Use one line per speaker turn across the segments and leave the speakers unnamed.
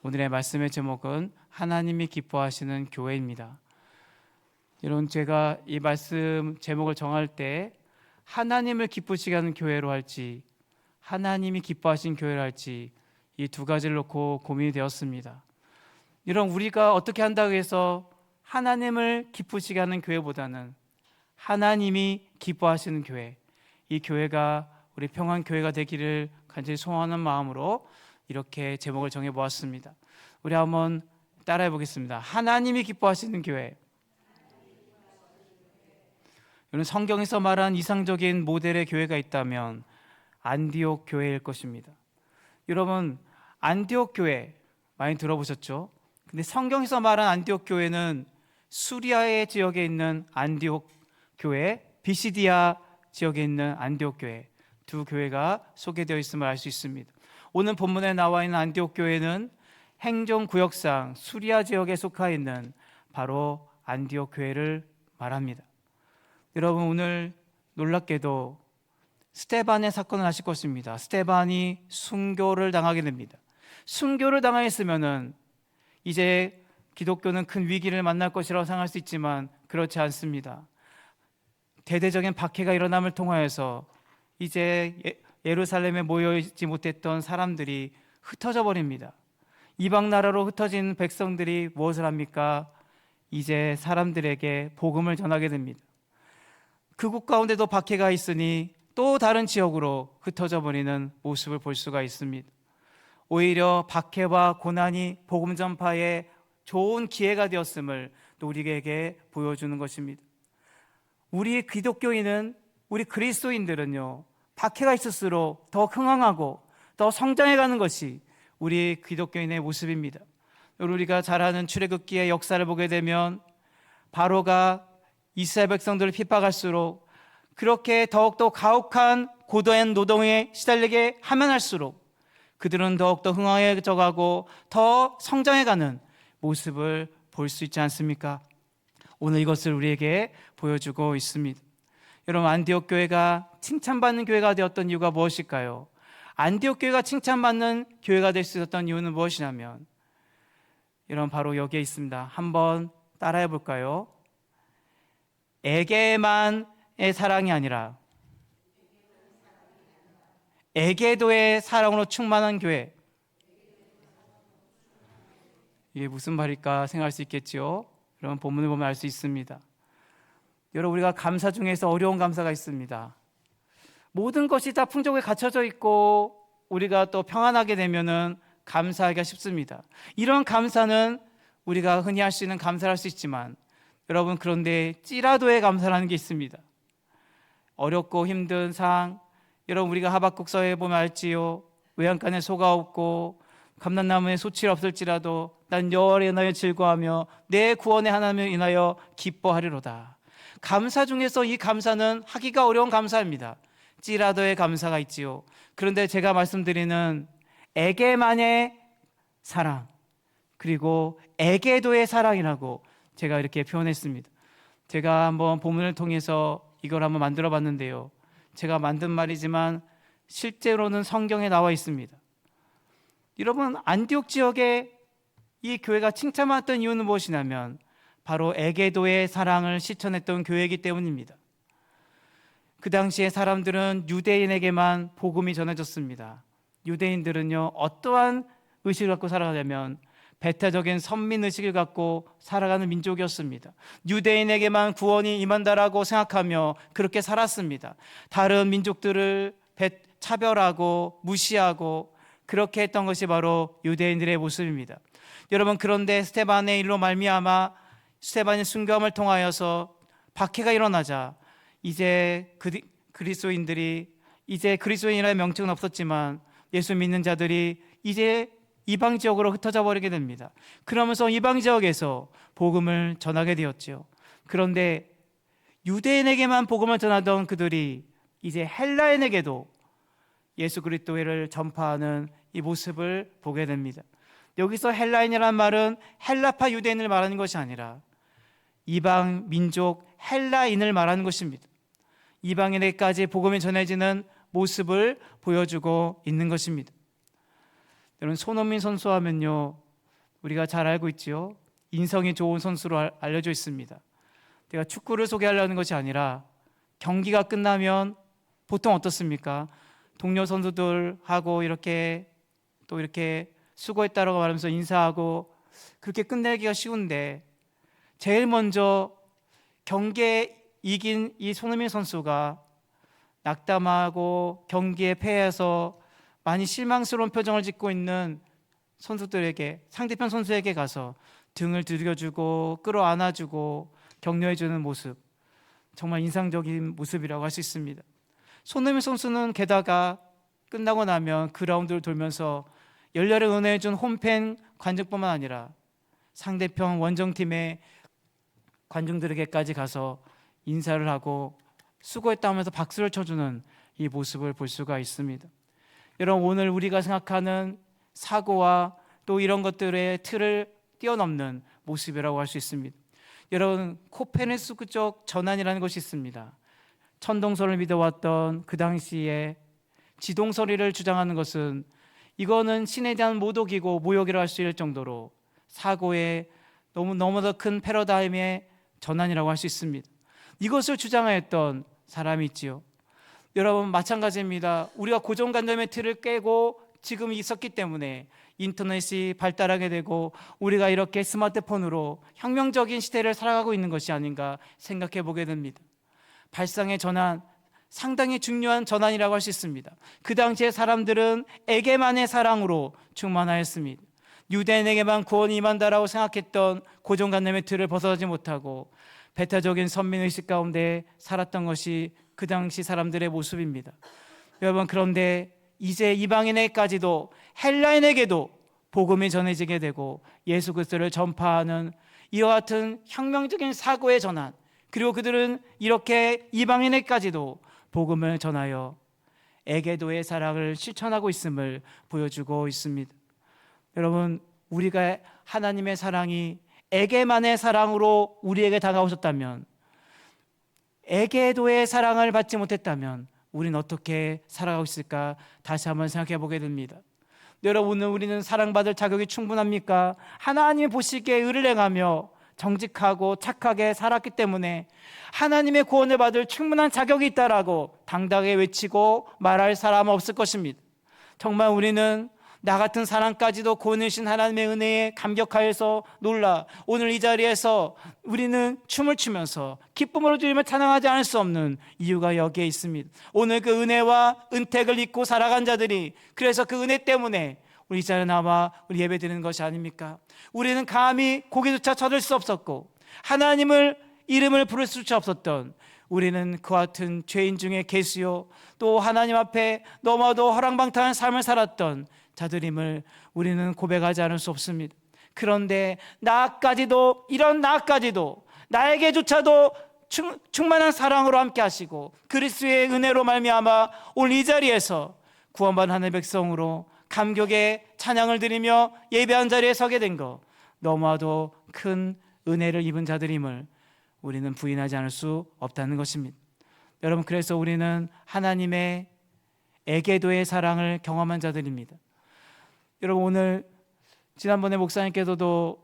오늘의 말씀의 제목은 하나님이 기뻐하시는 교회입니다. 여러분, 제가 이 말씀 제목을 정할 때 하나님을 기쁘시게 하는 교회로 할지 하나님이 기뻐하신 교회로 할지 이 두 가지를 놓고 고민이 되었습니다. 여러분, 우리가 어떻게 한다고 해서 하나님을 기쁘시게 하는 교회보다는 하나님이 기뻐하시는 교회, 이 교회가 우리 평안교회가 되기를 간절히 소원하는 마음으로 이렇게 제목을 정해보았습니다. 우리 한번 따라해 보겠습니다. 하나님이 기뻐하시는 교회. 여러분, 성경에서 말한 이상적인 모델의 교회가 있다면 안디옥 교회일 것입니다. 여러분, 안디옥 교회 많이 들어보셨죠? 근데 성경에서 말한 안디옥 교회는 수리아의 지역에 있는 안디옥 교회, 비시디아 지역에 있는 안디옥 교회, 두 교회가 소개되어 있음을 알 수 있습니다. 오늘 본문에 나와 있는 안디옥 교회는 행정구역상 수리아 지역에 속해 있는 바로 안디옥 교회를 말합니다. 여러분, 오늘 놀랍게도 스데반의 사건을 아실 것입니다. 스데반이 순교를 당하게 됩니다. 순교를 당했으면은 이제 기독교는 큰 위기를 만날 것이라고 생각할 수 있지만 그렇지 않습니다. 대대적인 박해가 일어남을 통하여서 이제 예루살렘에 모여있지 못했던 사람들이 흩어져 버립니다. 이방 나라로 흩어진 백성들이 무엇을 합니까? 이제 사람들에게 복음을 전하게 됩니다. 그곳 가운데도 박해가 있으니 또 다른 지역으로 흩어져 버리는 모습을 볼 수가 있습니다. 오히려 박해와 고난이 복음 전파에 좋은 기회가 되었음을 또 우리에게 보여주는 것입니다. 우리 기독교인은, 우리 그리스도인들은요, 박해가 있을수록 더 흥황하고 더 성장해가는 것이 우리 기독교인의 모습입니다. 우리가 잘 아는 출애굽기의 역사를 보게 되면 바로가 이스라엘 백성들을 핍박할수록 그렇게 더욱더 가혹한 고도한 노동에 시달리게 하면 할수록 그들은 더욱더 흥황해져가고 더 성장해가는 모습을 볼 수 있지 않습니까? 오늘 이것을 우리에게 보여주고 있습니다. 여러분, 안디옥 교회가 칭찬받는 교회가 되었던 이유가 무엇일까요? 안디옥 교회가 칭찬받는 교회가 될 수 있었던 이유는 무엇이냐면, 여러분, 바로 여기에 있습니다. 한번 따라해 볼까요? 에게만의 사랑이 아니라 에게도의 사랑으로 충만한 교회. 이게 무슨 말일까 생각할 수 있겠죠? 여러분, 본문을 보면 알 수 있습니다. 여러분, 우리가 감사 중에서 어려운 감사가 있습니다. 모든 것이 다 풍족에 갖춰져 있고 우리가 또 평안하게 되면은 감사하기가 쉽습니다. 이런 감사는 우리가 흔히 할 수 있는 감사를 할 수 있지만, 여러분, 그런데 찌라도의 감사라는 게 있습니다. 어렵고 힘든 상황, 여러분, 우리가 하박국서에 보면 알지요. 외양간에 소가 없고 감람나무에 소출이 없을지라도 난 여호와를 인하여 즐거워하며 내 구원의 하나님을 인하여 기뻐하리로다. 감사 중에서 이 감사는 하기가 어려운 감사입니다. 찌라도의 감사가 있지요. 그런데 제가 말씀드리는 에게만의 사랑, 그리고 에게도의 사랑이라고 제가 이렇게 표현했습니다. 제가 한번 본문을 통해서 이걸 한번 만들어 봤는데요, 제가 만든 말이지만 실제로는 성경에 나와 있습니다. 여러분, 안디옥 지역에 이 교회가 칭찬받았던 이유는 무엇이냐면 바로 에게도의 사랑을 실천했던 교회이기 때문입니다. 그 당시에 사람들은 유대인에게만 복음이 전해졌습니다. 유대인들은요, 어떠한 의식을 갖고 살아가냐면 배타적인 선민의식을 갖고 살아가는 민족이었습니다. 유대인에게만 구원이 임한다라고 생각하며 그렇게 살았습니다. 다른 민족들을 차별하고 무시하고 그렇게 했던 것이 바로 유대인들의 모습입니다. 여러분, 그런데 스데반의 일로 말미암아 스데반의 순교함을 통하여서 박해가 일어나자 이제 그리스도인들이, 이제 그리스도인이라는 명칭은 없었지만 예수 믿는 자들이 이제 이방 지역으로 흩어져 버리게 됩니다. 그러면서 이방 지역에서 복음을 전하게 되었죠. 그런데 유대인에게만 복음을 전하던 그들이 이제 헬라인에게도 예수 그리스도를 전파하는 이 모습을 보게 됩니다. 여기서 헬라인이라는 말은 헬라파 유대인을 말하는 것이 아니라 이방 민족 헬라인을 말하는 것입니다. 이방인에게까지 복음이 전해지는 모습을 보여주고 있는 것입니다. 여러분, 손흥민 선수 하면요, 우리가 잘 알고 있지요. 인성이 좋은 선수로 알려져 있습니다. 제가 축구를 소개하려는 것이 아니라 경기가 끝나면 보통 어떻습니까? 동료 선수들하고 이렇게 또 이렇게 수고했다라고 말하면서 인사하고 그렇게 끝내기가 쉬운데, 제일 먼저 경기에 이긴 이 손흥민 선수가 낙담하고 경기에 패해서 많이 실망스러운 표정을 짓고 있는 선수들에게, 상대편 선수에게 가서 등을 두드려주고 끌어안아주고 격려해주는 모습, 정말 인상적인 모습이라고 할 수 있습니다. 손흥민 선수는 게다가 끝나고 나면 그라운드를 돌면서 열렬히 응원해준 홈팬 관중뿐만 아니라 상대편 원정팀의 관중들에게까지 가서 인사를 하고 수고했다 하면서 박수를 쳐주는 이 모습을 볼 수가 있습니다. 여러분, 오늘 우리가 생각하는 사고와 또 이런 것들의 틀을 뛰어넘는 모습이라고 할 수 있습니다. 여러분, 코페르니쿠스적 전환이라는 것이 있습니다. 천동설을 믿어왔던 그 당시에 지동설이를 주장하는 것은, 이거는 신에 대한 모독이고 모욕이라 할 수 있을 정도로 사고의 너무나 큰 패러다임의 전환이라고 할 수 있습니다. 이것을 주장하였던 사람이 있지요. 여러분, 마찬가지입니다. 우리가 고정관념의 틀을 깨고 지금 있었기 때문에 인터넷이 발달하게 되고 우리가 이렇게 스마트폰으로 혁명적인 시대를 살아가고 있는 것이 아닌가 생각해 보게 됩니다. 발상의 전환, 상당히 중요한 전환이라고 할 수 있습니다. 그 당시에 사람들은 에게만의 사랑으로 충만하였습니다. 유대인에게만 구원이 임한다라고 생각했던 고정관념의 틀을 벗어나지 못하고 배타적인 선민의식 가운데 살았던 것이 그 당시 사람들의 모습입니다. 여러분, 그런데 이제 이방인에게까지도, 헬라인에게도 복음이 전해지게 되고 예수 그리스도를 전파하는 이와 같은 혁명적인 사고의 전환, 그리고 그들은 이렇게 이방인에게까지도 복음을 전하여 에게도의 사랑을 실천하고 있음을 보여주고 있습니다. 여러분, 우리가 하나님의 사랑이 에게만의 사랑으로 우리에게 다가오셨다면, 에게도의 사랑을 받지 못했다면 우리는 어떻게 살아가고 있을까 다시 한번 생각해 보게 됩니다. 여러분, 오늘 우리는 사랑받을 자격이 충분합니까? 하나님 보시기에 의를 행하며 정직하고 착하게 살았기 때문에 하나님의 구원을 받을 충분한 자격이 있다라고 당당하게 외치고 말할 사람은 없을 것입니다. 정말 우리는 나 같은 사람까지도 구원하신 하나님의 은혜에 감격하여서 놀라 오늘 이 자리에서 우리는 춤을 추면서 기쁨으로 주님을 찬양하지 않을 수 없는 이유가 여기에 있습니다. 오늘 그 은혜와 은택을 잊고 살아간 자들이, 그래서 그 은혜 때문에 우리 이 자리에 나와 우리 예배 드리는 것이 아닙니까? 우리는 감히 고개조차 쳐들 수 없었고 하나님을 이름을 부를 수조차 없었던 우리는 그와 같은 죄인 중에 계시요 또 하나님 앞에 너무나도 허랑방탕한 삶을 살았던 자들임을 우리는 고백하지 않을 수 없습니다. 그런데 나까지도, 이런 나까지도 나에게조차도 충만한 사랑으로 함께 하시고 그리스도의 은혜로 말미암아 오늘 이 자리에서 구원받은 하나님의 백성으로 감격의 찬양을 드리며 예배한 자리에 서게 된 것, 너무나도 큰 은혜를 입은 자들임을 우리는 부인하지 않을 수 없다는 것입니다. 여러분, 그래서 우리는 하나님의 에게도의 사랑을 경험한 자들입니다. 여러분, 오늘 지난번에 목사님께서도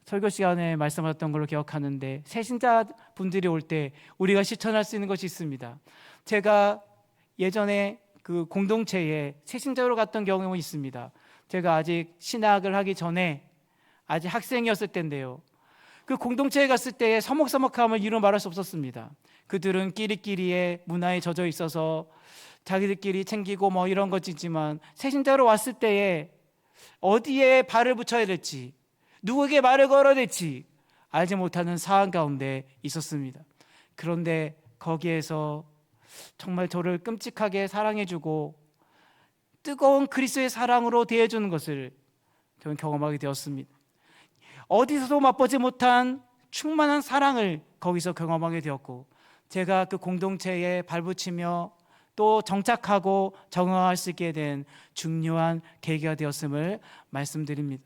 설교 시간에 말씀하셨던 걸로 기억하는데, 새신자 분들이 올 때 우리가 실천할 수 있는 것이 있습니다. 제가 예전에 그 공동체에 새신자로 갔던 경험이 있습니다. 제가 아직 신학을 하기 전에 아직 학생이었을 때인데요, 그 공동체에 갔을 때의 서먹서먹함을 이루 말할 수 없었습니다. 그들은 끼리끼리의 문화에 젖어 있어서 자기들끼리 챙기고 뭐 이런 것이지만, 새신자로 왔을 때에 어디에 발을 붙여야 될지, 누구에게 말을 걸어야 될지 알지 못하는 상황 가운데 있었습니다. 그런데 거기에서 정말 저를 끔찍하게 사랑해주고 뜨거운 그리스도의 사랑으로 대해주는 것을 저는 경험하게 되었습니다. 어디서도 맛보지 못한 충만한 사랑을 거기서 경험하게 되었고, 제가 그 공동체에 발붙이며 또 정착하고 적응할 수 있게 된 중요한 계기가 되었음을 말씀드립니다.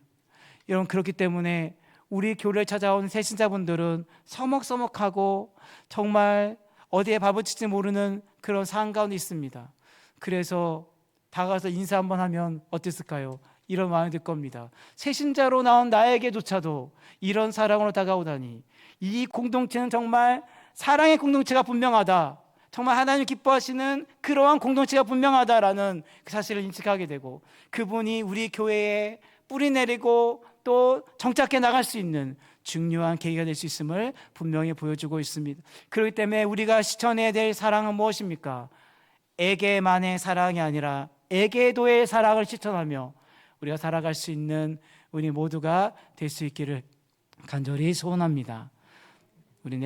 여러분, 그렇기 때문에 우리 교회를 찾아온 새신자분들은 서먹서먹하고 정말 어디에 발붙일지 모르는 그런 상황 가운데 있습니다. 그래서 다가가서 인사 한번 하면 어땠을까요? 이런 마음이 들 겁니다. 새신자로 나온 나에게조차도 이런 사랑으로 다가오다니, 이 공동체는 정말 사랑의 공동체가 분명하다, 정말 하나님 기뻐하시는 그러한 공동체가 분명하다라는 그 사실을 인식하게 되고, 그분이 우리 교회에 뿌리 내리고 또 정착해 나갈 수 있는 중요한 계기가 될 수 있음을 분명히 보여주고 있습니다. 그렇기 때문에 우리가 실천해야 될 사랑은 무엇입니까? 에게만의 사랑이 아니라 에게도의 사랑을 실천하며 우리가 살아갈 수 있는 우리 모두가 될 수 있기를 간절히 소원합니다. 우리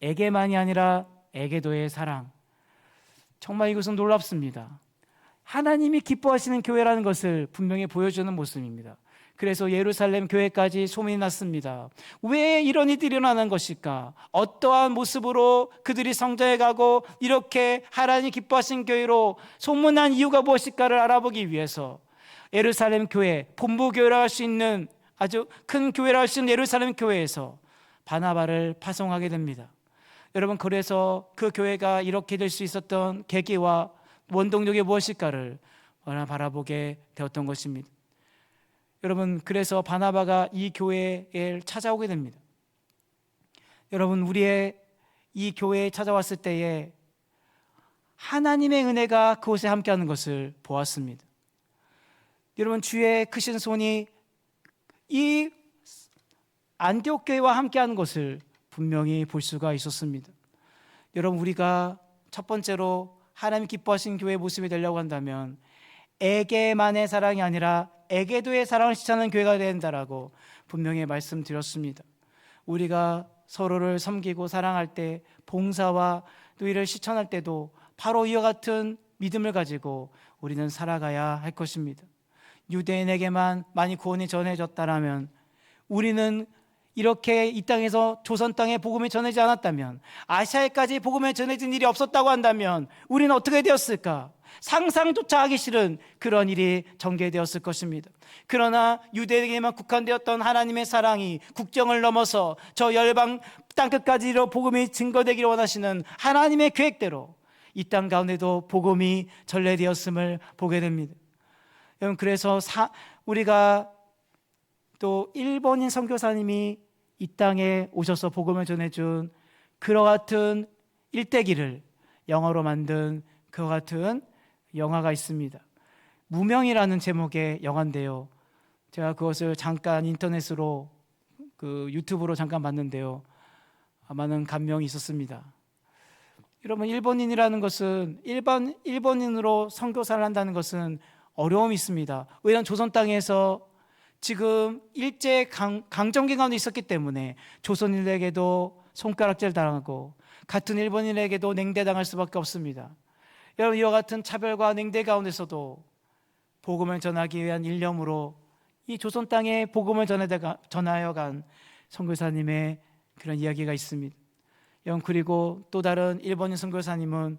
에게만이 아니라 에게도의 사랑, 정말 이것은 놀랍습니다. 하나님이 기뻐하시는 교회라는 것을 분명히 보여주는 모습입니다. 그래서 예루살렘 교회까지 소문이 났습니다. 왜 이런 일들이 일어나는 것일까? 어떠한 모습으로 그들이 성장해 가고 이렇게 하나님 기뻐하신 교회로 소문난 이유가 무엇일까를 알아보기 위해서 예루살렘 교회, 본부 교회라 할 수 있는 아주 큰 교회라 할 수 있는 예루살렘 교회에서 바나바를 파송하게 됩니다. 여러분, 그래서 그 교회가 이렇게 될 수 있었던 계기와 원동력이 무엇일까를 바라보게 되었던 것입니다. 여러분, 그래서 바나바가 이 교회에 찾아오게 됩니다. 여러분, 우리의 이 교회에 찾아왔을 때에 하나님의 은혜가 그곳에 함께하는 것을 보았습니다. 여러분, 주의 크신 손이 이 안디옥 교회와 함께하는 것을 분명히 볼 수가 있었습니다. 여러분, 우리가 첫 번째로 하나님 기뻐하신 교회의 모습이 되려고 한다면 에게만의 사랑이 아니라 에게도의 사랑을 실천하는 교회가 된다라고 분명히 말씀드렸습니다. 우리가 서로를 섬기고 사랑할 때, 봉사와 또 이를 실천할 때도 바로 이와 같은 믿음을 가지고 우리는 살아가야 할 것입니다. 유대인에게만 많이 구원이 전해졌다라면, 우리는 이렇게 이 땅에서 조선 땅에 복음이 전해지지 않았다면, 아시아에까지 복음이 전해진 일이 없었다고 한다면 우리는 어떻게 되었을까? 상상조차 하기 싫은 그런 일이 전개되었을 것입니다. 그러나 유대인에게만 국한되었던 하나님의 사랑이 국경을 넘어서 저 열방 땅끝까지로 복음이 증거되기를 원하시는 하나님의 계획대로 이 땅 가운데도 복음이 전래되었음을 보게 됩니다. 여러분, 그래서 우리가 또 일본인 선교사님이 이 땅에 오셔서 복음을 전해준 그와 같은 일대기를 영어로 만든 그와 같은 영화가 있습니다. 무명이라는 제목의 영화인데요, 제가 그것을 잠깐 인터넷으로 유튜브로 잠깐 봤는데요, 많은 감명이 있었습니다. 여러분, 일본인이라는 것은 일본인으로 선교사를 한다는 것은 어려움이 있습니다. 왜냐하면 조선 땅에서 지금 일제 강점기 가운데 있었기 때문에 조선인에게도 손가락질 당하고 같은 일본인에게도 냉대당할 수밖에 없습니다. 여러분, 이와 같은 차별과 냉대 가운데서도 복음을 전하기 위한 일념으로 이 조선 땅에 복음을 전하여 간 선교사님의 그런 이야기가 있습니다. 여러분, 그리고 또 다른 일본인 선교사님은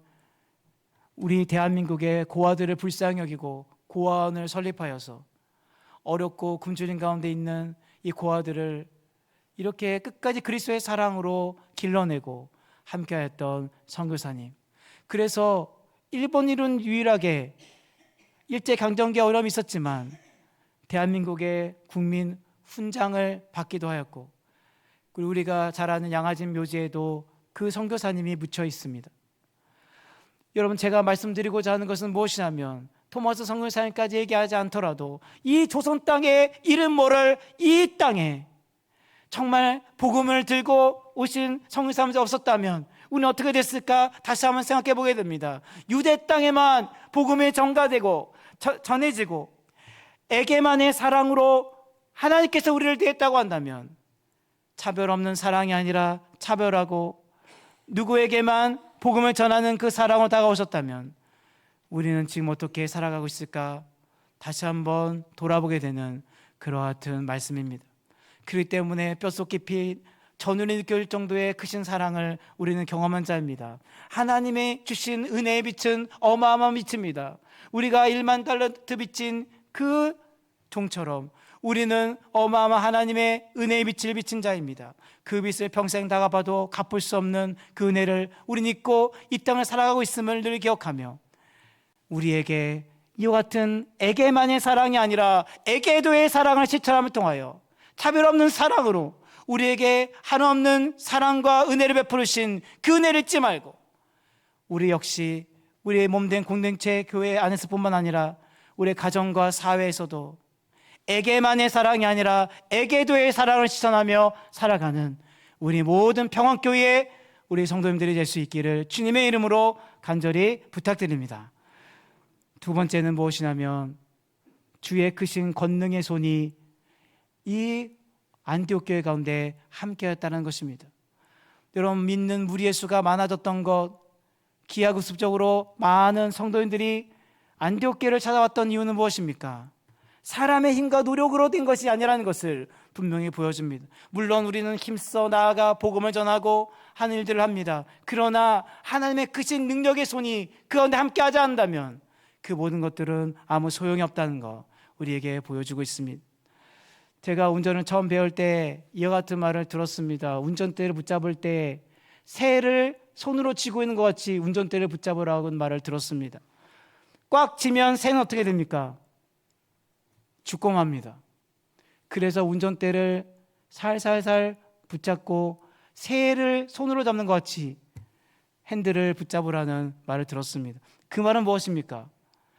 우리 대한민국의 고아들을 불쌍히 여기고 고아원을 설립하여서 어렵고 굶주린 가운데 있는 이 고아들을 이렇게 끝까지 그리스도의 사랑으로 길러내고 함께하였던 선교사님. 그래서 일본인은 유일하게 일제강점기 어려움이 있었지만 대한민국의 국민 훈장을 받기도 하였고, 그리고 우리가 잘 아는 양화진 묘지에도 그 선교사님이 묻혀 있습니다. 여러분, 제가 말씀드리고자 하는 것은 무엇이냐면, 토마스 선교사님까지 얘기하지 않더라도 이 조선 땅에 이름 모를 이 땅에 정말 복음을 들고 오신 선교사님이 없었다면 우리는 어떻게 됐을까? 다시 한번 생각해 보게 됩니다. 유대 땅에만 복음이 전가되고 전해지고 에게만의 사랑으로 하나님께서 우리를 대했다고 한다면, 차별 없는 사랑이 아니라 차별하고 누구에게만 복음을 전하는 그 사랑으로 다가오셨다면 우리는 지금 어떻게 살아가고 있을까? 다시 한번 돌아보게 되는 그와 같은 말씀입니다. 그렇기 때문에 뼛속 깊이 전율이 느껴질 정도의 크신 사랑을 우리는 경험한 자입니다. 하나님의 주신 은혜의 빛은 어마어마한 빛입니다. 우리가 1만 달란트 빚진 그 종처럼 우리는 어마어마한 하나님의 은혜의 빛을 비친 자입니다. 그 빛을 평생 다 갚아도 갚을 수 없는 그 은혜를 우리는 잊고 이 땅을 살아가고 있음을 늘 기억하며 우리에게 이와 같은 에게만의 사랑이 아니라 에게도의 사랑을 실천함을 통하여 차별 없는 사랑으로 우리에게 한없는 사랑과 은혜를 베푸신 그 은혜를 잊지 말고 우리 역시 우리의 몸된 공동체 교회 안에서뿐만 아니라 우리의 가정과 사회에서도 에게만의 사랑이 아니라 에게도의 사랑을 실천하며 살아가는 우리 모든 평안교회의 우리 성도님들이 될 수 있기를 주님의 이름으로 간절히 부탁드립니다. 두 번째는 무엇이냐면 주의 크신 권능의 손이 이 안디옥 교회 가운데 함께했다는 것입니다. 여러분, 믿는 무리의 수가 많아졌던 것, 기하급수적으로 많은 성도인들이 안디옥 교회를 찾아왔던 이유는 무엇입니까? 사람의 힘과 노력으로 된 것이 아니라는 것을 분명히 보여줍니다. 물론 우리는 힘써 나아가 복음을 전하고 하는 일들을 합니다. 그러나 하나님의 크신 능력의 손이 그 가운데 함께하지 않는다면 그 모든 것들은 아무 소용이 없다는 거 우리에게 보여주고 있습니다. 제가 운전을 처음 배울 때 이와 같은 말을 들었습니다. 운전대를 붙잡을 때 새를 손으로 쥐고 있는 것 같이 운전대를 붙잡으라고 말을 들었습니다. 꽉 쥐면 새는 어떻게 됩니까? 죽고 맙니다. 그래서 운전대를 살살살 붙잡고 새를 손으로 잡는 것 같이 핸들을 붙잡으라는 말을 들었습니다. 그 말은 무엇입니까?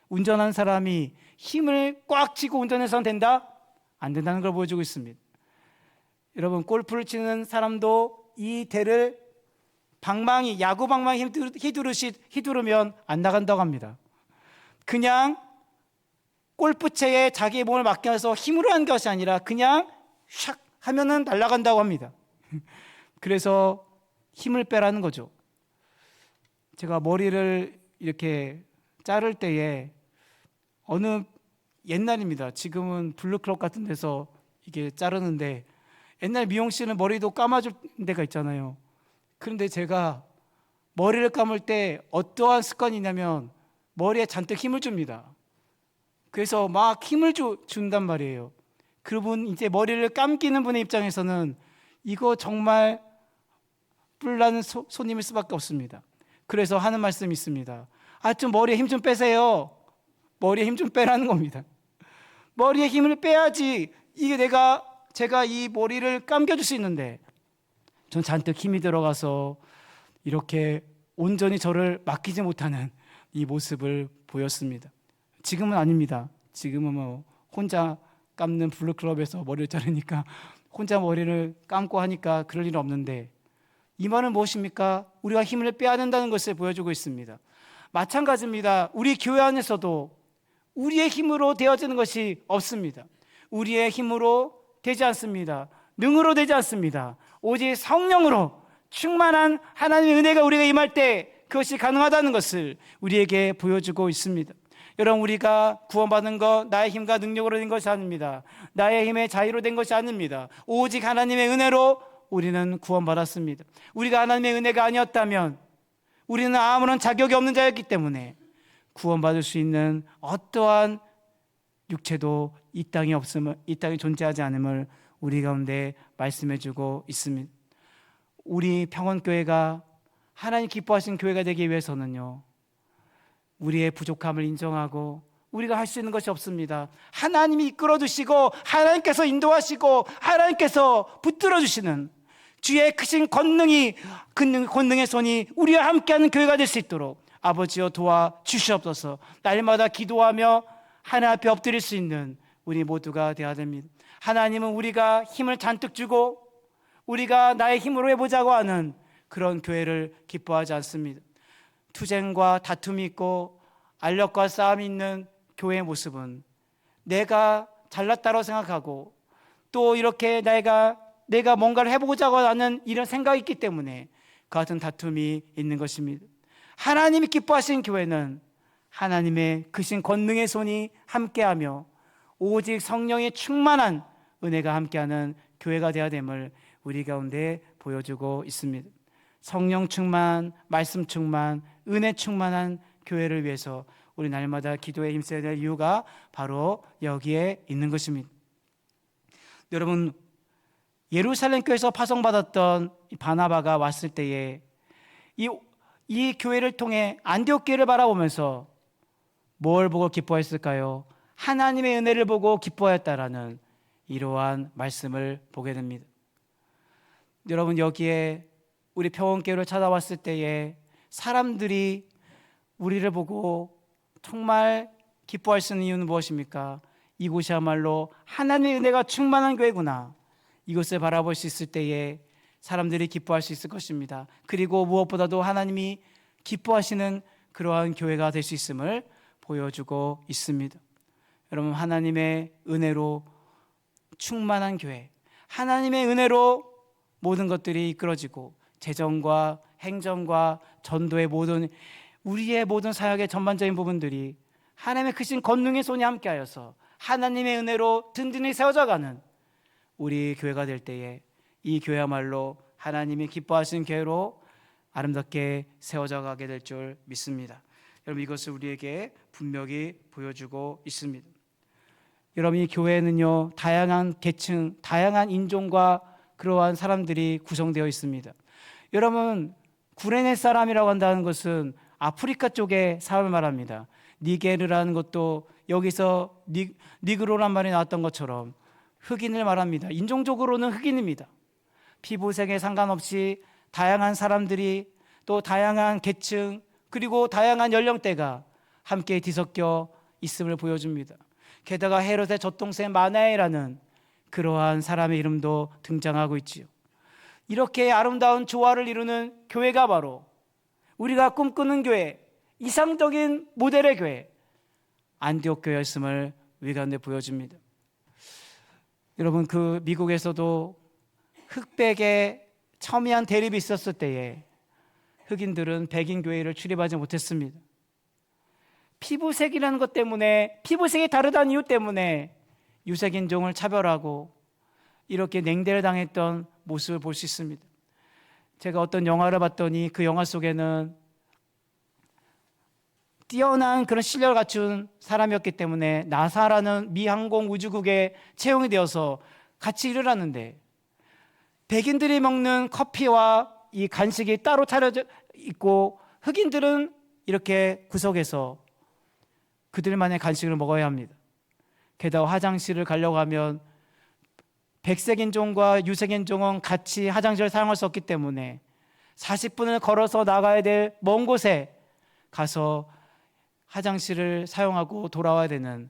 운전하는 사람이 힘을 꽉 쥐고 운전해서는 된다? 안 된다는 걸 보여주고 있습니다. 여러분, 골프를 치는 사람도 이 대를 방망이, 야구 방망이 휘두르면 안 나간다고 합니다. 그냥 골프채에 자기의 몸을 맡겨서 힘으로 하는 것이 아니라 그냥 샥 하면은 날아간다고 합니다. 그래서 힘을 빼라는 거죠. 제가 머리를 이렇게 자를 때에 어느 옛날입니다. 지금은 블루클럽 같은 데서 이게 자르는데 옛날 미용실은 머리도 감아줄 데가 있잖아요. 그런데 제가 머리를 감을 때 어떠한 습관이냐면 머리에 잔뜩 힘을 줍니다. 그래서 막 힘을 준단 말이에요. 그분 이제 머리를 감기는 분의 입장에서는 이거 정말 뿔나는 손님일 수밖에 없습니다. 그래서 하는 말씀이 있습니다. 좀 머리에 힘 좀 빼세요. 머리에 힘 좀 빼라는 겁니다. 머리에 힘을 빼야지 이게 제가 이 머리를 감겨줄 수 있는데 전 잔뜩 힘이 들어가서 이렇게 온전히 저를 맡기지 못하는 이 모습을 보였습니다. 지금은 아닙니다. 지금은 뭐 혼자 감는 블루클럽에서 머리를 자르니까 혼자 머리를 감고 하니까 그럴 일 없는데 이 말은 무엇입니까? 우리가 힘을 빼야 된다는 것을 보여주고 있습니다. 마찬가지입니다. 우리 교회 안에서도 우리의 힘으로 되어지는 것이 없습니다. 우리의 힘으로 되지 않습니다. 능으로 되지 않습니다. 오직 성령으로 충만한 하나님의 은혜가 우리가 임할 때 그것이 가능하다는 것을 우리에게 보여주고 있습니다. 여러분, 우리가 구원받은 것 나의 힘과 능력으로 된 것이 아닙니다. 나의 힘의 자유로 된 것이 아닙니다. 오직 하나님의 은혜로 우리는 구원받았습니다. 우리가 하나님의 은혜가 아니었다면 우리는 아무런 자격이 없는 자였기 때문에 구원받을 수 있는 어떠한 육체도 이 땅에 존재하지 않음을 우리 가운데 말씀해주고 있습니다. 우리 평원교회가 하나님 기뻐하시는 교회가 되기 위해서는요, 우리의 부족함을 인정하고 우리가 할 수 있는 것이 없습니다. 하나님이 이끌어주시고 하나님께서 인도하시고 하나님께서 붙들어 주시는 주의 크신 권능의 손이 우리와 함께하는 교회가 될 수 있도록 아버지여 도와주시옵소서. 날마다 기도하며 하나님 앞에 엎드릴 수 있는 우리 모두가 되어야 됩니다. 하나님은 우리가 힘을 잔뜩 주고 우리가 나의 힘으로 해보자고 하는 그런 교회를 기뻐하지 않습니다. 투쟁과 다툼이 있고 알력과 싸움이 있는 교회의 모습은 내가 잘났다고 생각하고 또 이렇게 내가 뭔가를 해보자고 하는 이런 생각이 있기 때문에 그 같은 다툼이 있는 것입니다. 하나님이 기뻐하시는 교회는 하나님의 크신 권능의 손이 함께하며 오직 성령의 충만한 은혜가 함께하는 교회가 되어야 됨을 우리 가운데 보여주고 있습니다. 성령 충만, 말씀 충만, 은혜 충만한 교회를 위해서 우리 날마다 기도에 힘써야 될 이유가 바로 여기에 있는 것입니다. 여러분, 예루살렘 교회에서 파송받았던 바나바가 왔을 때에 이 교회를 통해 안디옥 교회를 바라보면서 뭘 보고 기뻐했을까요? 하나님의 은혜를 보고 기뻐했다라는 이러한 말씀을 보게 됩니다. 여러분, 여기에 우리 평원교회를 찾아왔을 때에 사람들이 우리를 보고 정말 기뻐할 수 있는 이유는 무엇입니까? 이곳이야말로 하나님의 은혜가 충만한 교회구나. 이것을 바라볼 수 있을 때에 사람들이 기뻐할 수 있을 것입니다. 그리고 무엇보다도 하나님이 기뻐하시는 그러한 교회가 될 수 있음을 보여주고 있습니다. 여러분, 하나님의 은혜로 충만한 교회, 하나님의 은혜로 모든 것들이 이끌어지고 재정과 행정과 전도의 모든 우리의 모든 사역의 전반적인 부분들이 하나님의 크신 권능의 손이 함께하여서 하나님의 은혜로 든든히 세워져가는 우리 교회가 될 때에 이 교회야말로 하나님이 기뻐하시는 교회로 아름답게 세워져 가게 될 줄 믿습니다. 여러분, 이것을 우리에게 분명히 보여주고 있습니다. 여러분, 이 교회는요, 다양한 계층, 다양한 인종과 그러한 사람들이 구성되어 있습니다. 여러분, 구레네 사람이라고 한다는 것은 아프리카 쪽의 사람을 말합니다. 니게르라는 것도 여기서 니그로란 말이 나왔던 것처럼 흑인을 말합니다. 인종적으로는 흑인입니다. 피부색에 상관없이 다양한 사람들이 또 다양한 계층 그리고 다양한 연령대가 함께 뒤섞여 있음을 보여줍니다. 게다가 헤롯의 젖동생 마나엘이라는 그러한 사람의 이름도 등장하고 있지요. 이렇게 아름다운 조화를 이루는 교회가 바로 우리가 꿈꾸는 교회, 이상적인 모델의 교회 안디옥 교회였음을 우리 가운데 보여줍니다. 여러분, 그 미국에서도 흑백의 첨예한 대립이 있었을 때에 흑인들은 백인 교회를 출입하지 못했습니다. 피부색이라는 것 때문에, 피부색이 다르다는 이유 때문에 유색인종을 차별하고 이렇게 냉대를 당했던 모습을 볼 수 있습니다. 제가 어떤 영화를 봤더니 그 영화 속에는 뛰어난 그런 실력을 갖춘 사람이었기 때문에 나사라는 미 항공 우주국에 채용이 되어서 같이 일을 하는데 백인들이 먹는 커피와 이 간식이 따로 차려져 있고 흑인들은 이렇게 구석에서 그들만의 간식을 먹어야 합니다. 게다가 화장실을 가려고 하면 백색인종과 유색인종은 같이 화장실을 사용할 수 없기 때문에 40분을 걸어서 나가야 될 먼 곳에 가서 화장실을 사용하고 돌아와야 되는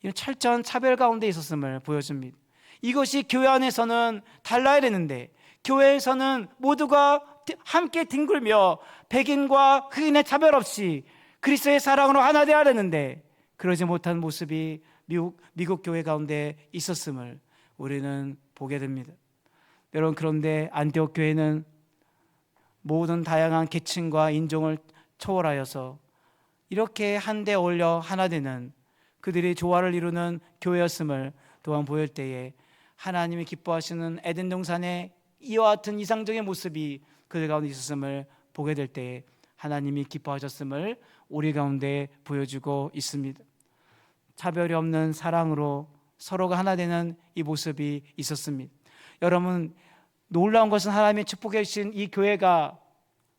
이런 철저한 차별 가운데 있었음을 보여줍니다. 이것이 교회 안에서는 달라야 되는데 교회에서는 모두가 함께 뒹굴며 백인과 흑인의 차별 없이 그리스도의 사랑으로 하나 되어야 되는데 그러지 못한 모습이 미국 교회 가운데 있었음을 우리는 보게 됩니다. 여러분, 그런데 안디옥 교회는 모든 다양한 계층과 인종을 초월하여서 이렇게 한데 어울려 하나 되는 그들이 조화를 이루는 교회였음을 또한 보일 때에 하나님이 기뻐하시는 에덴 동산의 이와 같은 이상적인 모습이 그들 가운데 있었음을 보게 될 때에 하나님이 기뻐하셨음을 우리 가운데 보여주고 있습니다. 차별이 없는 사랑으로 서로가 하나 되는 이 모습이 있었습니다. 여러분, 놀라운 것은 하나님의 축복해 주신 이 교회가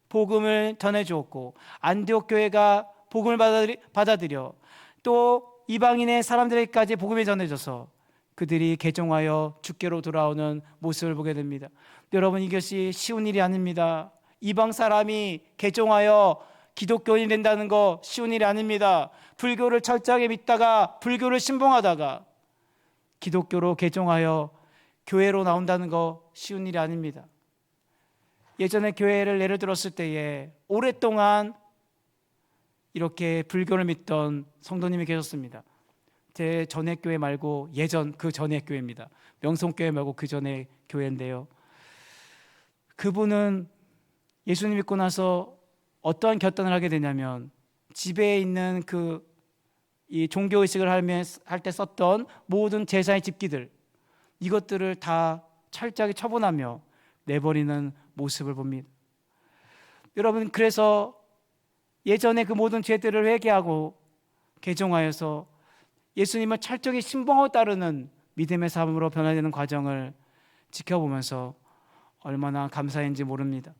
복음을 전해주었고 안디옥 교회가 복음을 받아들여 또 이방인의 사람들에게까지 복음이 전해져서 그들이 개종하여 주께로 돌아오는 모습을 보게 됩니다. 여러분, 이것이 쉬운 일이 아닙니다. 이방 사람이 개종하여 기독교인이 된다는 거 쉬운 일이 아닙니다. 불교를 철저하게 믿다가 불교를 신봉하다가 기독교로 개종하여 교회로 나온다는 거 쉬운 일이 아닙니다. 예전에 교회를 예를 들었을 때에 오랫동안 이렇게 불교를 믿던 성도님이 계셨습니다. 제 전에 교회 말고 예전 그 전에 교회입니다. 명성교회 말고 그 전에 교회인데요. 그분은 예수님 믿고 나서 어떠한 결단을 하게 되냐면 집에 있는 이 종교의식을 할 때 썼던 모든 제사의 집기들 이것들을 다 철저하게 처분하며 내버리는 모습을 봅니다. 여러분, 그래서 예전에 그 모든 죄들을 회개하고 개종하여서 예수님을 철저히 신봉하고 따르는 믿음의 삶으로 변화되는 과정을 지켜보면서 얼마나 감사했는지 모릅니다.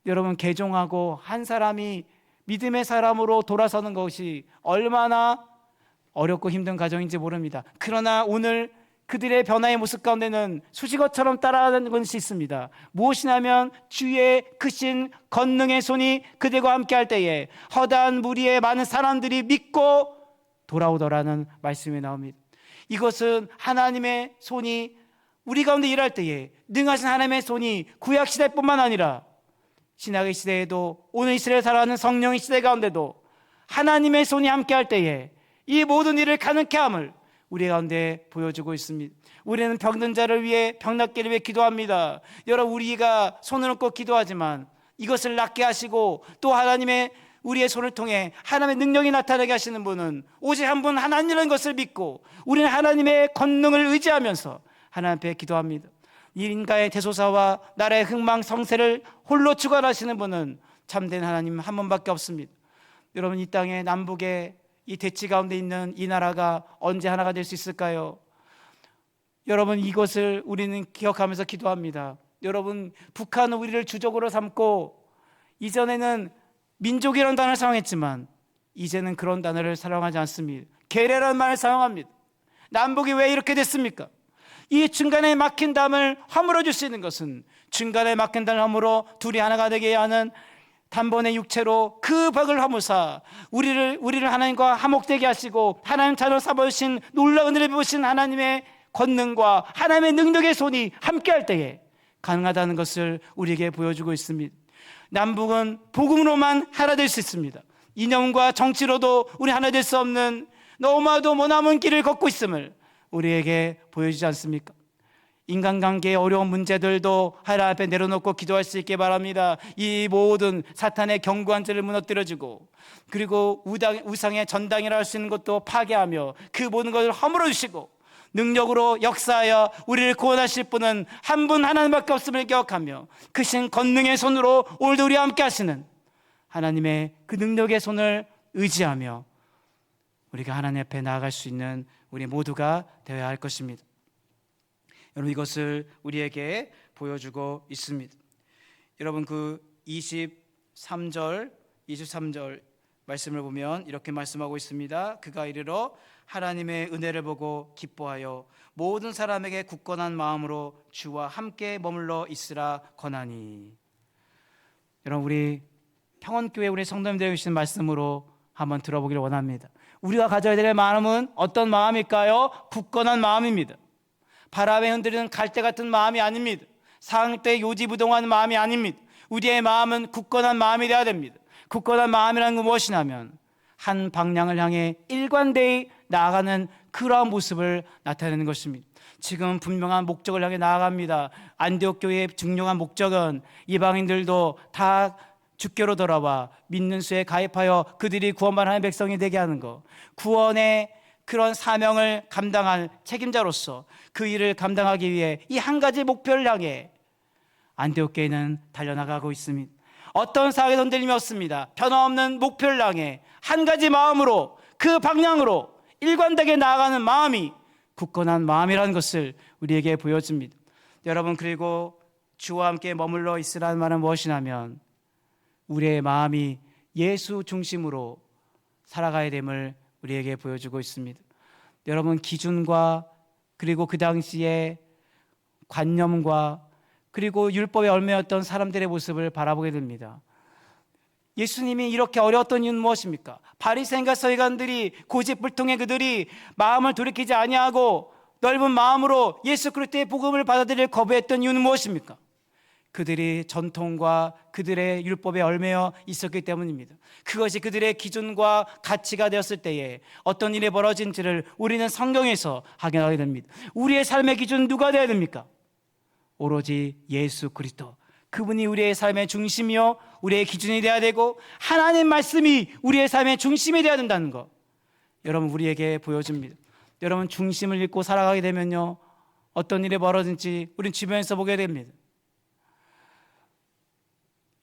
여러분, 개종하고 한 사람이 믿음의 사람으로 돌아서는 것이 얼마나 어렵고 힘든 과정인지 모릅니다. 그러나 오늘 그들의 변화의 모습 가운데는 수식어처럼 따라가는 것이 있습니다. 무엇이냐면 주의 크신 권능의 손이 그들과 함께 할 때에 허다한 무리의 많은 사람들이 믿고 돌아오더라는 말씀이 나옵니다. 이것은 하나님의 손이 우리 가운데 일할 때에 능하신 하나님의 손이 구약시대뿐만 아니라 신약의 시대에도 오늘 이 시대에 살아가는 성령의 시대 가운데도 하나님의 손이 함께 할 때에 이 모든 일을 가능케 함을 우리 가운데 보여주고 있습니다. 우리는 병든 자를 위해 병 낫기를 위해 기도합니다. 여러분, 우리가 손을 얹고 기도하지만 이것을 낫게 하시고 또 하나님의 우리의 손을 통해 하나님의 능력이 나타나게 하시는 분은 오직 한 분 하나님이라는 것을 믿고 우리는 하나님의 권능을 의지하면서 하나님 앞에 기도합니다. 이 인간의 대소사와 나라의 흥망성쇠를 홀로 주관하시는 분은 참된 하나님 한 분밖에 없습니다. 여러분, 이 땅의 남북의 이 대치 가운데 있는 이 나라가 언제 하나가 될 수 있을까요? 여러분, 이것을 우리는 기억하면서 기도합니다. 여러분, 북한은 우리를 주적으로 삼고 이전에는 민족이라는 단어를 사용했지만 이제는 그런 단어를 사용하지 않습니다. 계례라는 말을 사용합니다. 남북이 왜 이렇게 됐습니까? 이 중간에 막힌 담을 허물어 줄 수 있는 것은 중간에 막힌 담을 허물어 둘이 하나가 되게 하는 단번의 육체로 그 벽을 허무사 우리를 하나님과 화목되게 하시고 하나님 자녀 삼으신 놀라운 은혜를 베푸신 하나님의 권능과 하나님의 능력의 손이 함께할 때에 가능하다는 것을 우리에게 보여주고 있습니다. 남북은 복음으로만 하나 될 수 있습니다. 이념과 정치로도 우리 하나 될 수 없는 너무나도 머나먼 길을 걷고 있음을 우리에게 보여주지 않습니까? 인간관계의 어려운 문제들도 하나님 앞에 내려놓고 기도할 수 있게 바랍니다. 이 모든 사탄의 견고한 죄를 무너뜨려주고 그리고 우상의 전당이라 할 수 있는 것도 파괴하며 그 모든 것을 허물어 주시고 능력으로 역사하여 우리를 구원하실 분은 한 분 하나님밖에 없음을 기억하며 크신 권능의 손으로 오늘도 우리와 함께 하시는 하나님의 그 능력의 손을 의지하며 우리가 하나님 앞에 나아갈 수 있는 우리 모두가 되어야 할 것입니다. 여러분, 이것을 우리에게 보여주고 있습니다. 여러분, 그 23절 말씀을 보면 이렇게 말씀하고 있습니다. 그가 이르러 하나님의 은혜를 보고 기뻐하여 모든 사람에게 굳건한 마음으로 주와 함께 머물러 있으라 권하니. 여러분, 우리 평원교회 우리 성도님들에게 주신 말씀으로 한번 들어보기를 원합니다. 우리가 가져야 될 마음은 어떤 마음일까요? 굳건한 마음입니다. 바람에 흔들리는 갈대 같은 마음이 아닙니다. 상때 요지부동한 마음이 아닙니다. 우리의 마음은 굳건한 마음이 되어야 됩니다. 굳건한 마음이라는 건 무엇이냐면 한 방향을 향해 일관되이 나아가는 그러한 모습을 나타내는 것입니다. 지금 분명한 목적을 향해 나아갑니다. 안디옥 교회의 중요한 목적은 이방인들도 다 주께로 돌아와 믿는 수에 가입하여 그들이 구원받는 백성이 되게 하는 것, 구원의 그런 사명을 감당할 책임자로서 그 일을 감당하기 위해 이 한 가지 목표를 향해 안디옥 교회는 달려나가고 있습니다. 어떤 사역의 흔들림이 없습니다. 변함없는 목표를 향해 한 가지 마음으로 그 방향으로 일관되게 나아가는 마음이 굳건한 마음이라는 것을 우리에게 보여줍니다. 여러분, 그리고 주와 함께 머물러 있으라는 말은 무엇이냐면 우리의 마음이 예수 중심으로 살아가야 됨을 우리에게 보여주고 있습니다. 여러분, 기준과 그리고 그 당시에 관념과 그리고 율법에 얽매였던 사람들의 모습을 바라보게 됩니다. 예수님이 이렇게 어려웠던 이유는 무엇입니까? 바리새인과 서기관들이 고집불통의 그들이 마음을 돌이키지 아니하고 넓은 마음으로 예수 그리스도의 복음을 받아들일 거부했던 이유는 무엇입니까? 그들이 전통과 그들의 율법에 얽매여 있었기 때문입니다. 그것이 그들의 기준과 가치가 되었을 때에 어떤 일이 벌어진지를 우리는 성경에서 확인하게 됩니다. 우리의 삶의 기준은 누가 되어야 됩니까? 오로지 예수 그리스도, 그분이 우리의 삶의 중심이요 우리의 기준이 되어야 되고 하나님 말씀이 우리의 삶의 중심이 되어야 된다는 것, 여러분, 우리에게 보여줍니다. 여러분, 중심을 잃고 살아가게 되면요 어떤 일이 벌어진지 우리는 주변에서 보게 됩니다.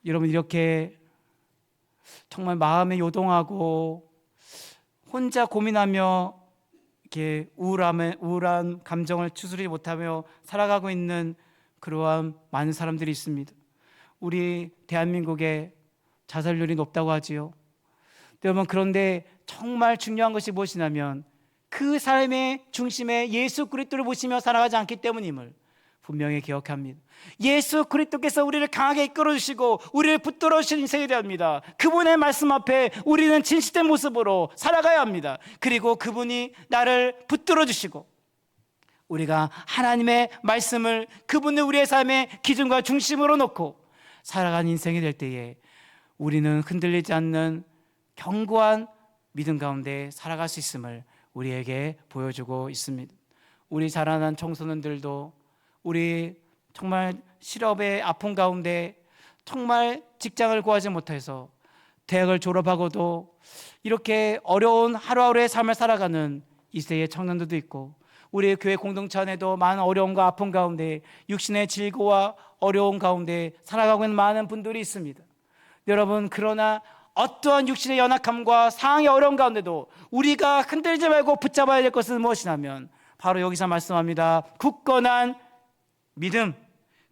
여러분, 이렇게 정말 마음에 요동하고 혼자 고민하며 이렇게 우울한 감정을 추스르지 못하며 살아가고 있는 그러한 많은 사람들이 있습니다. 우리 대한민국의 자살률이 높다고 하지요. 여러분, 그런데 정말 중요한 것이 무엇이냐면 그 삶의 중심에 예수 그리스도를 보시며 살아가지 않기 때문임을 분명히 기억합니다. 예수 그리스도께서 우리를 강하게 이끌어 주시고 우리를 붙들어 주신 인생이 되어야 합니다. 그분의 말씀 앞에 우리는 진실된 모습으로 살아가야 합니다. 그리고 그분이 나를 붙들어 주시고 우리가 하나님의 말씀을, 그분을 우리의 삶의 기준과 중심으로 놓고 살아가는 인생이 될 때에 우리는 흔들리지 않는 견고한 믿음 가운데 살아갈 수 있음을 우리에게 보여주고 있습니다. 우리 자라난 청소년들도 우리 정말 실업의 아픔 가운데 정말 직장을 구하지 못해서 대학을 졸업하고도 이렇게 어려운 하루하루의 삶을 살아가는 이 세의 청년들도 있고, 우리 교회 공동체 안에도 많은 어려움과 아픔 가운데 육신의 질고와 어려움 가운데 살아가고 있는 많은 분들이 있습니다. 여러분, 그러나 어떠한 육신의 연약함과 상황의 어려움 가운데도 우리가 흔들지 말고 붙잡아야 될 것은 무엇이냐면 바로 여기서 말씀합니다. 굳건한 믿음,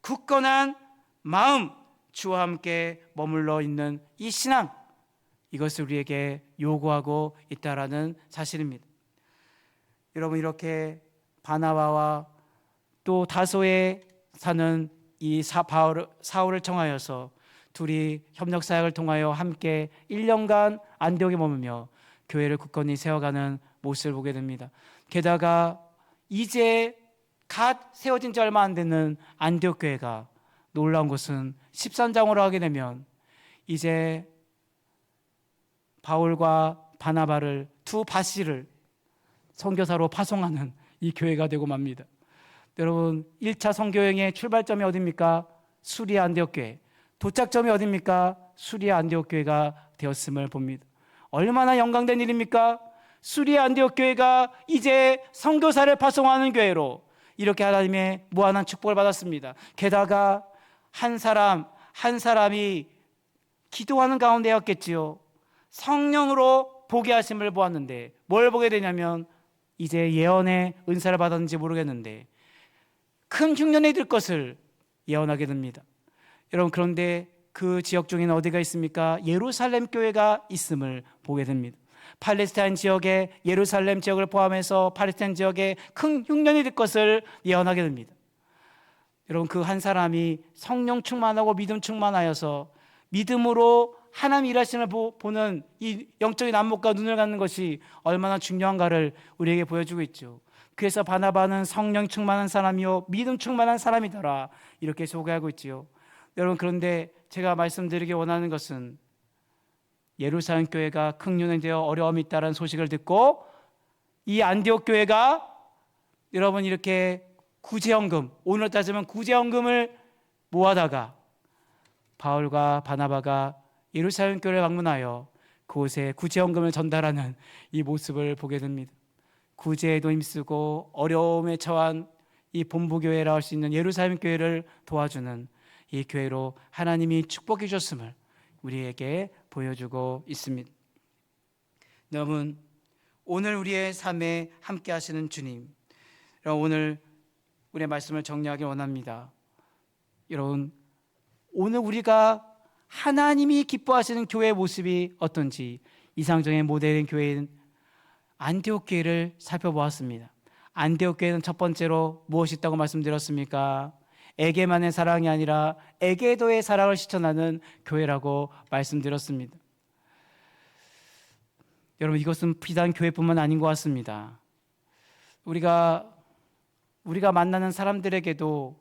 굳건한 마음, 주와 함께 머물러 있는 이 신앙, 이것을 우리에게 요구하고 있다라는 사실입니다. 여러분, 이렇게 바나바와 또 다소에 사는 이 사울을 청하여서 둘이 협력 사역을 통하여 함께 1년간 안디옥에 머물며 교회를 굳건히 세워가는 모습을 보게 됩니다. 게다가 이제 갓 세워진 지 얼마 안 되는 안디옥 교회가 놀라운 것은 13장으로 하게 되면 이제 바울과 바나바를 두 바시를 선교사로 파송하는 이 교회가 되고 맙니다. 여러분, 1차 선교여행의 출발점이 어디입니까? 수리아 안디옥 교회. 도착점이 어디입니까? 수리아 안디옥 교회가 되었음을 봅니다. 얼마나 영광된 일입니까? 수리아 안디옥 교회가 이제 선교사를 파송하는 교회로 이렇게 하나님의 무한한 축복을 받았습니다. 게다가 한 사람이 기도하는 가운데였겠지요. 성령으로 보게 하심을 보았는데 뭘 보게 되냐면 이제 예언의 은사를 받았는지 모르겠는데 큰 흉년이 들 것을 예언하게 됩니다. 여러분, 그런데 그 지역 중에는 어디가 있습니까? 예루살렘 교회가 있음을 보게 됩니다. 팔레스타인 지역의 예루살렘 지역을 포함해서 팔레스타인 지역에 큰 흉년이 될 것을 예언하게 됩니다. 여러분, 그 한 사람이 성령 충만하고 믿음 충만하여서 믿음으로 하나님 일하심을 보는 이 영적인 안목과 눈을 갖는 것이 얼마나 중요한가를 우리에게 보여주고 있죠. 그래서 바나바는 성령 충만한 사람이요 믿음 충만한 사람이더라, 이렇게 소개하고 있지요. 여러분, 그런데 제가 말씀드리기 원하는 것은 예루살렘 교회가 큰 되어 어려움이 있다는 소식을 듣고 이 안디옥 교회가 여러분 이렇게 구제헌금, 오늘 따지면 구제헌금을 모아다가 바울과 바나바가 예루살렘 교회를 방문하여 그곳에 구제헌금을 전달하는 이 모습을 보게 됩니다. 구제에도 힘쓰고 어려움에 처한 이 본부교회라 할 수 있는 예루살렘 교회를 도와주는 이 교회로 하나님이 축복해 주셨음을 우리에게 보여주고 있습니다. 여러분, 오늘 우리의 삶에 함께 하시는 주님, 오늘 우리의 말씀을 정리하기 원합니다. 여러분, 오늘 우리가 하나님이 기뻐하시는 교회의 모습이 어떤지 이상적인 모델인 교회인 안디옥 교회를 살펴보았습니다. 안디옥 교회는 첫 번째로 무엇이 있다고 말씀드렸습니까? 에게만의 사랑이 아니라 에게도의 사랑을 실천하는 교회라고 말씀드렸습니다. 여러분, 이것은 비단 교회뿐만 아닌 것 같습니다. 우리가 만나는 사람들에게도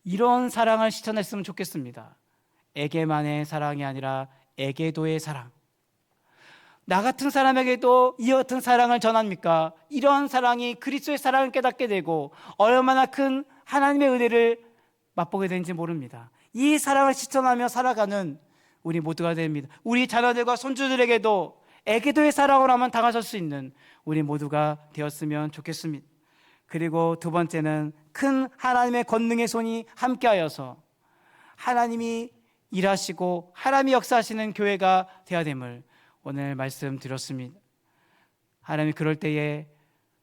이런 사랑을 실천했으면 좋겠습니다. 에게만의 사랑이 아니라 에게도의 사랑. 나 같은 사람에게도 이 같은 사랑을 전합니까? 이런 사랑이 그리스도의 사랑을 깨닫게 되고 얼마나 큰 하나님의 은혜를 맛보게 되는지 모릅니다. 이 사랑을 실천하며 살아가는 우리 모두가 됩니다. 우리 자녀들과 손주들에게도 에게도의 사랑으로 하면 당하실 수 있는 우리 모두가 되었으면 좋겠습니다. 그리고 두 번째는 큰 하나님의 권능의 손이 함께하여서 하나님이 일하시고 하나님이 역사하시는 교회가 되어야 됨을 오늘 말씀드렸습니다. 하나님이 그럴 때에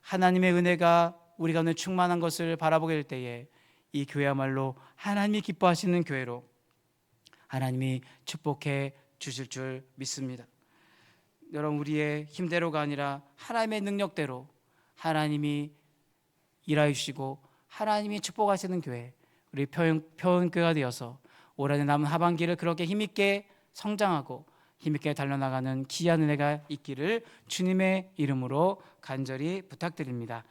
하나님의 은혜가 우리 가운데 충만한 것을 바라보게 될 때에 이 교회야말로 하나님이 기뻐하시는 교회로 하나님이 축복해 주실 줄 믿습니다. 여러분 우리의 힘대로가 아니라 하나님의 능력대로 하나님이 일하여 주시고 하나님이 축복하시는 교회, 우리 표현교회가 되어서 올 한해 남은 하반기를 그렇게 힘있게 성장하고 힘있게 달려나가는 귀한 은혜가 있기를 주님의 이름으로 간절히 부탁드립니다.